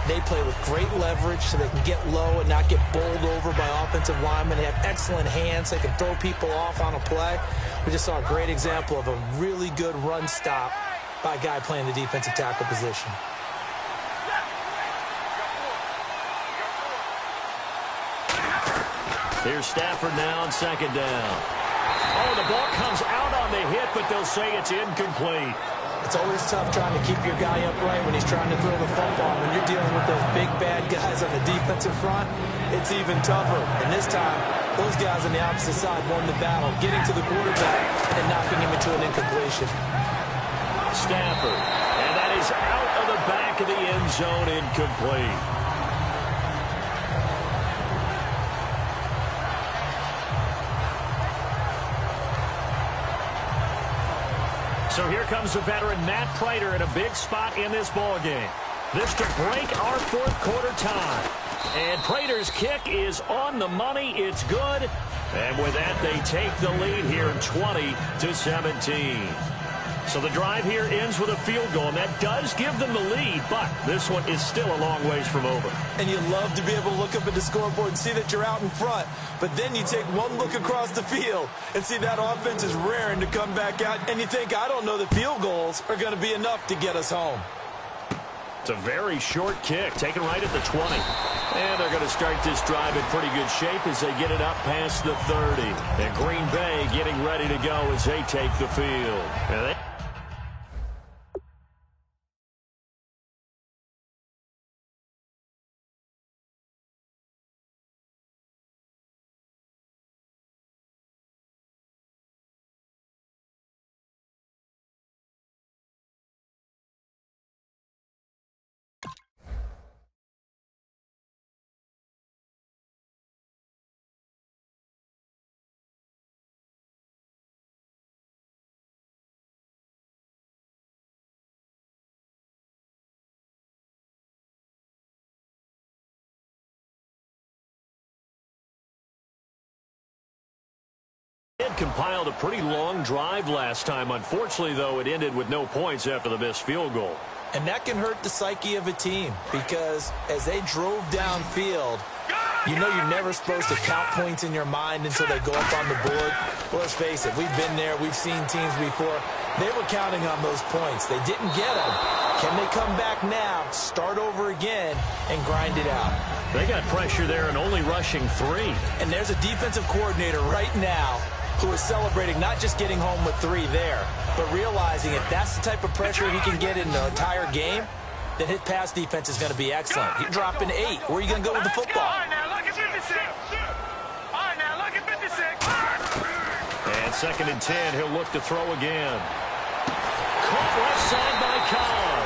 they play with great leverage so they can get low and not get bowled over by offensive linemen. They have excellent hands. They can throw people off on a play. We just saw a great example of a really good run stop by a guy playing the defensive tackle position. Here's Stafford now on second down. Oh, the ball comes out on the hit, but they'll say it's incomplete. It's always tough trying to keep your guy upright when he's trying to throw the football. When you're dealing with those big, bad guys on the defensive front, it's even tougher. And this time, those guys on the opposite side won the battle, getting to the quarterback and knocking him into an incompletion. Stafford, and that is out of the back of the end zone, incomplete. So here comes the veteran Matt Prater in a big spot in this ballgame. This to break our fourth quarter tie. And Prater's kick is on the money. It's good. And with that, they take the lead here 20-17. So the drive here ends with a field goal, and that does give them the lead, but this one is still a long ways from over. And you love to be able to look up at the scoreboard and see that you're out in front, but then you take one look across the field and see that offense is raring to come back out, and you think, I don't know that field goals are going to be enough to get us home. It's a very short kick, taken right at the 20. And they're going to start this drive in pretty good shape as they get it up past the 30. And Green Bay getting ready to go as they take the field. And they compiled a pretty long drive last time. Unfortunately, though, it ended with no points after the missed field goal. And that can hurt the psyche of a team because as they drove downfield, you know you're never supposed to count points in your mind until they go up on the board. Well, let's face it, we've been there. We've seen teams before. They were counting on those points. They didn't get them. Can they come back now, start over again, and grind it out? They got pressure there and only rushing 3. And there's a defensive coordinator right now who is celebrating not just getting home with 3 there, but realizing if that's the type of pressure he can get in the entire game, then his pass defense is going to be excellent. He's dropping 8. Where are you going to go with the football? All right, now look at 56. All right, now look at 56. And second and 10, he'll look to throw again. Caught left side by Cobb.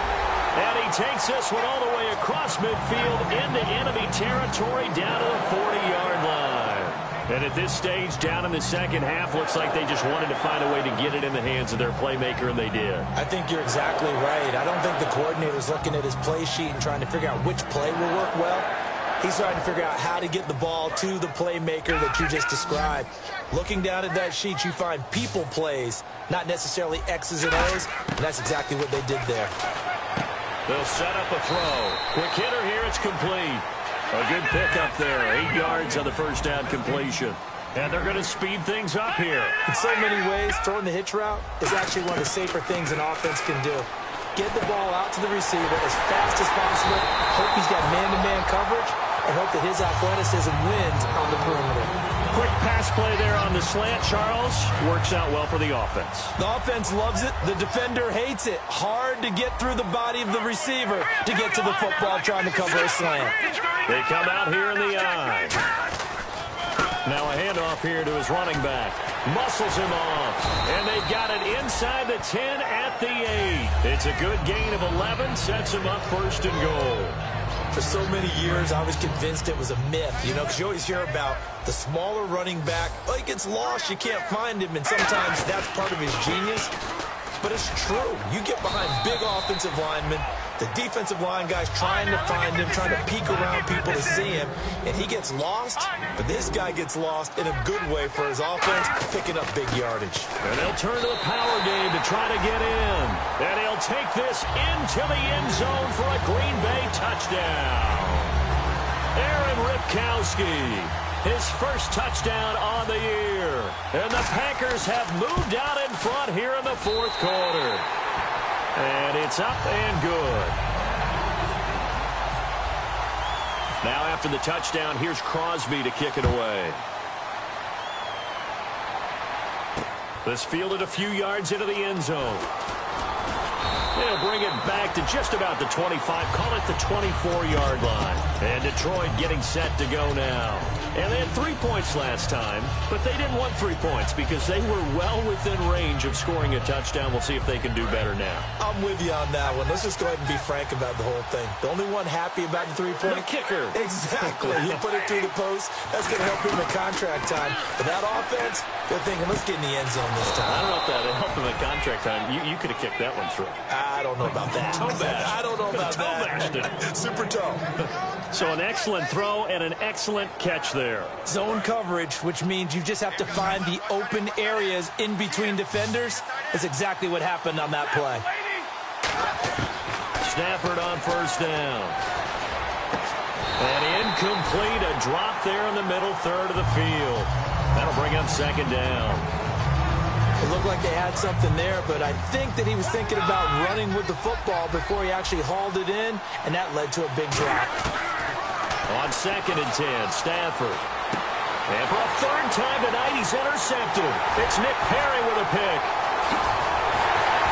And he takes this one all the way across midfield into enemy territory down to the 40-yard line. And at this stage, down in the second half, looks like they just wanted to find a way to get it in the hands of their playmaker, and they did. I think you're exactly right. I don't think the coordinator's looking at his play sheet and trying to figure out which play will work well. He's trying to figure out how to get the ball to the playmaker that you just described. Looking down at that sheet, you find people plays, not necessarily X's and O's, and that's exactly what they did there. They'll set up a throw. Quick hitter here, it's complete. A good pickup there, 8 yards on the first down completion. And they're going to speed things up here. In so many ways, throwing the hitch route is actually one of the safer things an offense can do. Get the ball out to the receiver as fast as possible, hope he's got man-to-man coverage, and hope that his athleticism wins on the perimeter. Quick pass play there on the slant, Charles. Works out well for the offense. The offense loves it. The defender hates it. Hard to get through the body of the receiver to get to the football trying to cover a slant. They come out here in the eye. Now a handoff here to his running back. Muscles him off. And they've got it inside the 10 at the 8. It's a good gain of 11. Sets him up first and goal. For so many years, I was convinced it was a myth, because you always hear about the smaller running back. Oh, he gets lost, you can't find him, and sometimes that's part of his genius. But it's true. You get behind big offensive linemen, the defensive line guys trying to find him, trying to peek around people to see him, and he gets lost, but this guy gets lost in a good way for his offense, picking up big yardage. And they'll turn to the power game to try to get in. And he'll take this into the end zone for a Green Bay touchdown. Aaron Ripkowski, his first touchdown on the year. And the Packers have moved out in front here in the fourth quarter. And it's up and good. Now after the touchdown, here's Crosby to kick it away. This fielded a few yards into the end zone. They'll bring it back to just about the 25, call it the 24-yard line. And Detroit getting set to go now. And they had 3 points last time, but they didn't want 3 points because they were well within range of scoring a touchdown. We'll see if they can do better now. I'm with you on that one. Let's just go ahead and be frank about the whole thing. The only one happy about the 3-point? The kicker. Exactly. You put it through the post. That's going to help him in contract time. But that offense, they're thinking, let's get in the end zone this time. I don't know if that helped him in contract time. You could have kicked that one through. I don't know about that. I don't know about that. Super toe. So an excellent throw and an excellent catch there. Zone coverage, which means you just have to find the open areas in between defenders. That's exactly what happened on that play. Stafford on first down. And incomplete, a drop there in the middle third of the field. That'll bring up second down. It looked like they had something there, but I think that he was thinking about running with the football before he actually hauled it in, and that led to a big drop. On 2nd and 10, Stafford. And for a third time tonight, he's intercepted. It's Nick Perry with a pick.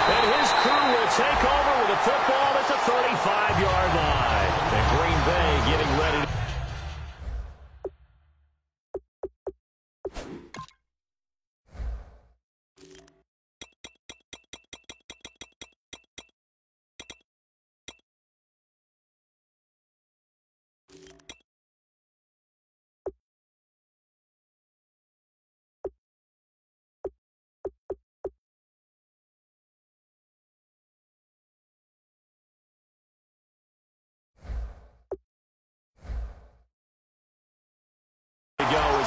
And his crew will take over with a football at the 35-yard line. And Green Bay getting ready to...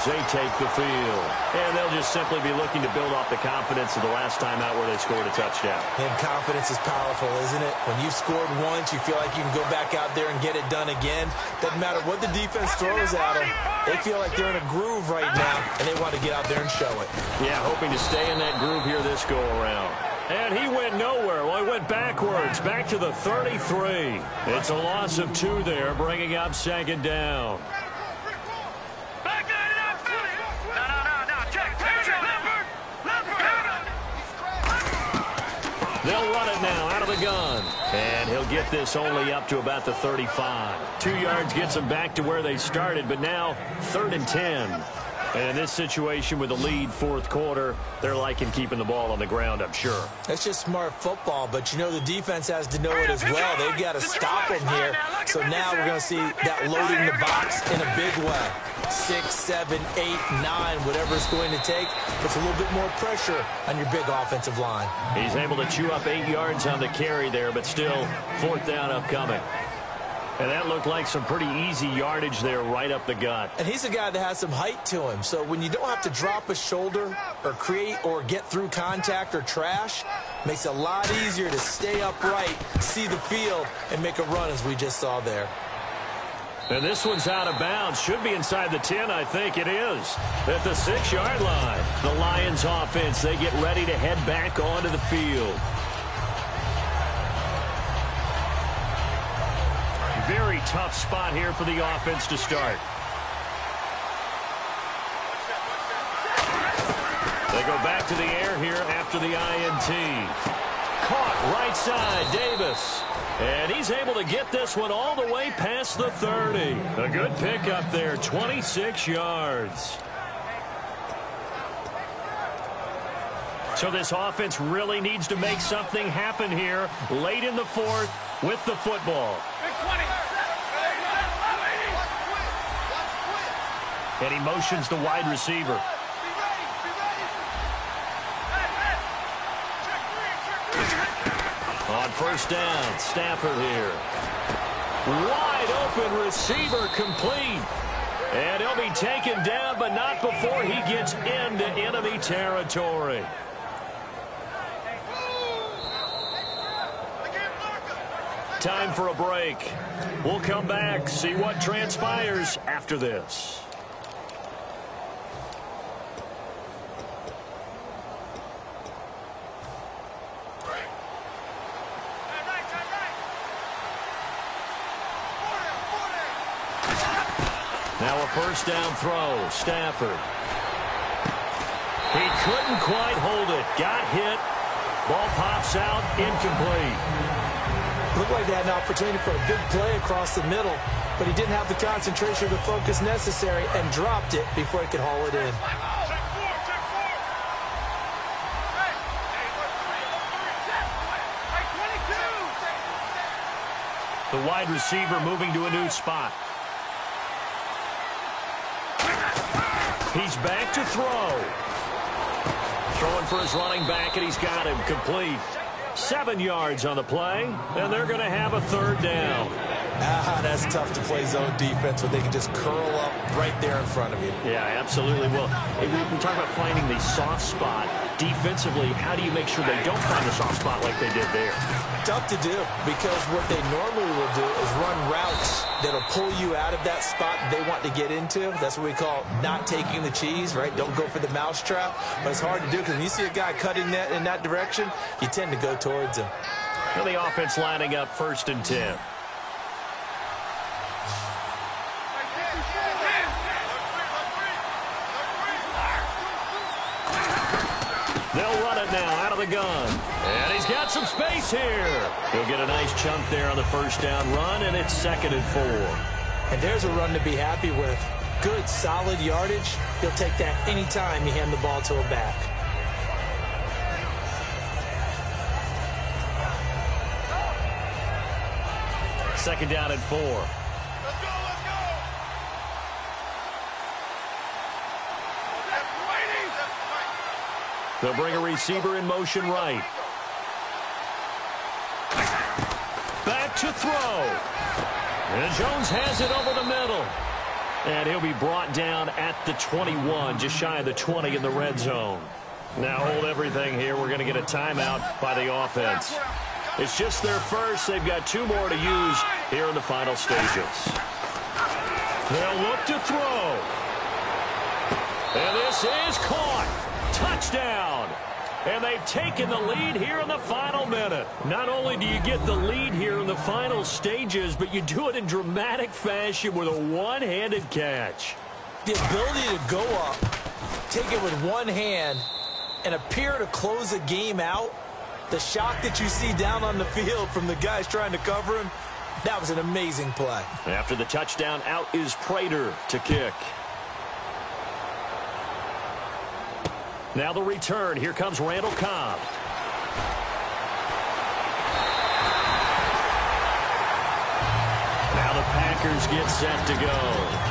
They take the field. And they'll just simply be looking to build off the confidence of the last time out where they scored a touchdown. And confidence is powerful, isn't it? When you've scored once, you feel like you can go back out there and get it done again. Doesn't matter what the defense throws at them. They feel like they're in a groove right now, and they want to get out there and show it. Yeah, hoping to stay in that groove here this go-around. And he went nowhere. Well, he went backwards, back to the 33. It's a loss of 2 there, bringing up second down. They'll run it now out of the gun. And he'll get this only up to about the 35. 2 yards gets them back to where they started, but now 3rd and 10. And in this situation with the lead fourth quarter, they're liking keeping the ball on the ground, I'm sure. That's just smart football, but the defense has to know it as well. They've got to stop them here. So now we're going to see that loading the box in a big way. 6, 7, 8, 9, whatever it's going to take. Puts a little bit more pressure on your big offensive line. He's able to chew up 8 yards on the carry there, but still 4th down upcoming. And that looked like some pretty easy yardage there right up the gut. And he's a guy that has some height to him. So when you don't have to drop a shoulder or create or get through contact or trash, makes it a lot easier to stay upright, see the field, and make a run as we just saw there. And this one's out of bounds. Should be inside the 10, I think it is. At the 6-yard line, the Lions offense, they get ready to head back onto the field. Very tough spot here for the offense to start. They go back to the air here after the INT. Caught right side, Davis. And he's able to get this one all the way past the 30. A good pickup there, 26 yards. So this offense really needs to make something happen here late in the fourth with the football. And he motions the wide receiver. On first down, Stafford here. Wide open receiver complete. And he'll be taken down, but not before he gets into enemy territory. Time for a break. We'll come back, see what transpires after this. Now a first down throw, Stafford. He couldn't quite hold it. Got hit. Ball pops out, incomplete. Looked like they had an opportunity for a big play across the middle, but he didn't have the concentration or the focus necessary and dropped it before he could haul it in. The wide receiver moving to a new spot. He's back to throw. Throwing for his running back, and he's got him complete. 7 yards on the play, and they're going to have a third down. That's tough to play zone defense when they can just curl up right there in front of you. Yeah, absolutely. Well, we talk about finding the soft spot. Defensively, how do you make sure they don't find the soft spot like they did there? Tough to do, because what they normally will do is run routes that'll pull you out of that spot they want to get into. That's what we call not taking the cheese, right? Don't go for the mousetrap. But it's hard to do because when you see a guy cutting that in that direction, you tend to go towards him. Well, the offense lining up 1st and 10. They'll run it now out of the gun. And he's got some space here. He'll get a nice chunk there on the first down run, and it's 2nd and 4. And there's a run to be happy with. Good, solid yardage. He'll take that anytime you hand the ball to a back. Second down and 4. They'll bring a receiver in motion right. Back to throw. And Jones has it over the middle. And he'll be brought down at the 21, just shy of the 20 in the red zone. Now hold everything here. We're going to get a timeout by the offense. It's just their first. They've got 2 more to use here in the final stages. They'll look to throw. And this is caught. Touchdown. And they've taken the lead here in the final minute. Not only do you get the lead here in the final stages, but you do it in dramatic fashion with a one-handed catch. The ability to go up, take it with one hand, and appear to close a game out. The shock that you see down on the field from the guys trying to cover him, that was an amazing play. After the touchdown, out is Prater to kick. Now the return. Here comes Randall Cobb. Now the Packers get set to go.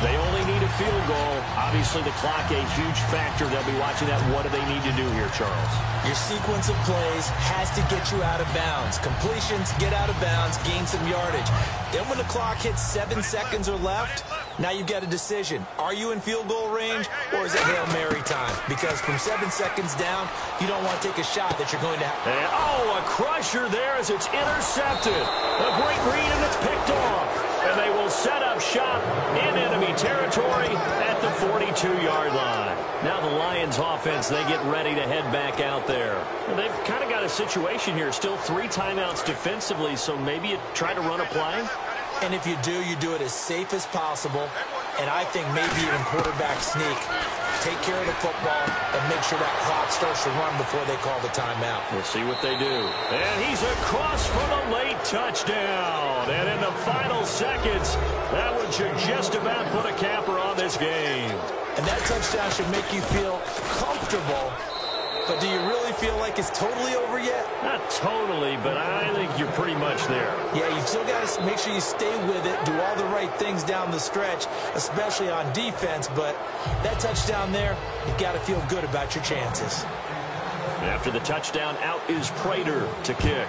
They only need a field goal. Obviously, the clock a huge factor. They'll be watching that. What do they need to do here, Charles? Your sequence of plays has to get you out of bounds. Completions, get out of bounds, gain some yardage. Then when the clock hits 7 seconds or left, now you've got a decision. Are you in field goal range, or is it Hail Mary time? Because from 7 seconds down, you don't want to take a shot that you're going to have. And, a crusher there as it's intercepted. A great read, and it's picked off. And they will set up shop in enemy territory at the 42-yard line. Now the Lions offense, they get ready to head back out there. And they've kind of got a situation here. Still 3 timeouts defensively, so maybe you try to run a play. And if you do it as safe as possible. And I think maybe even quarterback sneak. Take care of the football and make sure that clock starts to run before they call the timeout. We'll see what they do. And he's across for the late touchdown. And in the final seconds, that one should just about put a capper on this game. And that touchdown should make you feel comfortable. But do you really feel like it's totally over yet? Not totally, but I think you're pretty much there. Yeah, you still got to make sure you stay with it, do all the right things down the stretch, especially on defense. But that touchdown there, you've got to feel good about your chances. After the touchdown, out is Prater to kick.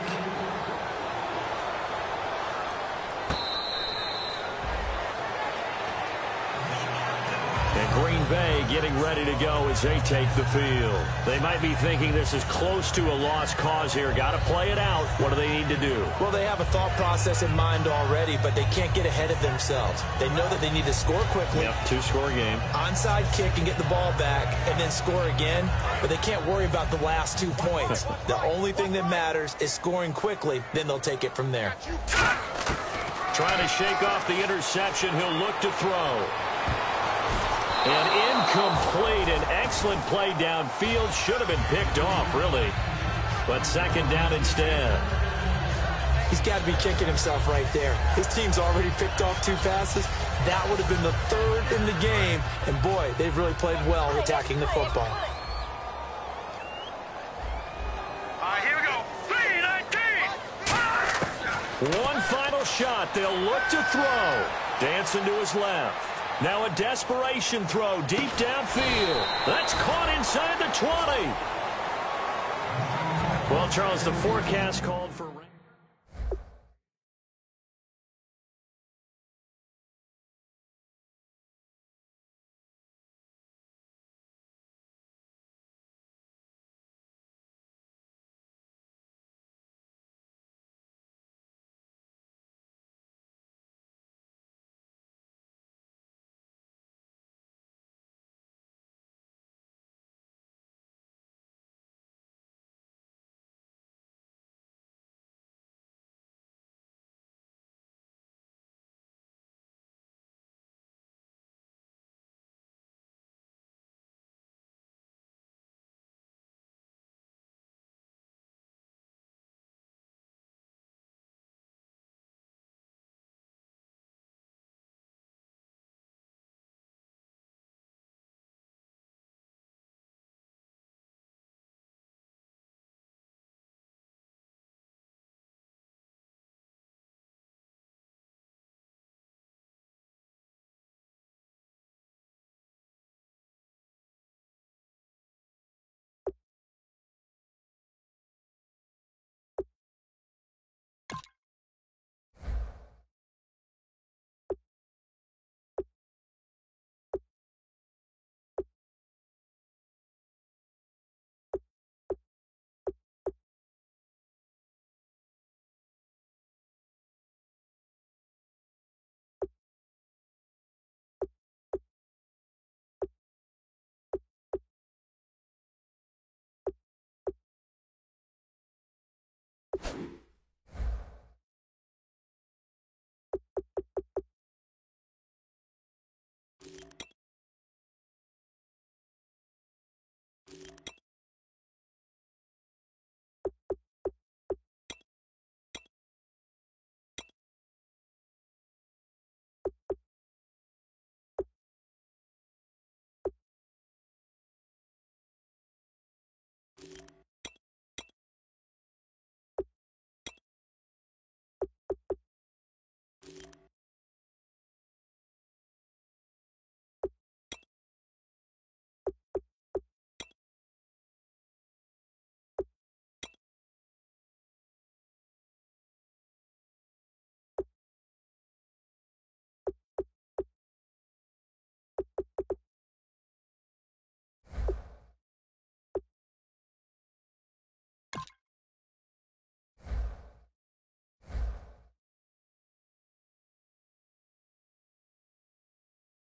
Green Bay getting ready to go as they take the field. They might be thinking this is close to a lost cause here. Got to play it out. What do they need to do? Well, they have a thought process in mind already, but they can't get ahead of themselves. They know that they need to score quickly. Yep, two-score game. Onside kick and get the ball back and then score again, but they can't worry about the last 2 points. The only thing that matters is scoring quickly, then they'll take it from there. Trying to shake off the interception. He'll look to throw. And incomplete. An excellent play downfield. Should have been picked off, really. But second down instead. He's got to be kicking himself right there. His team's already picked off 2 passes. That would have been the 3rd in the game. And, boy, they've really played well attacking the football. Here we go. 3-19. One final shot. They'll look to throw. Dancing to his left. Now a desperation throw deep downfield. That's caught inside the 20. Well, Charles, the forecast called for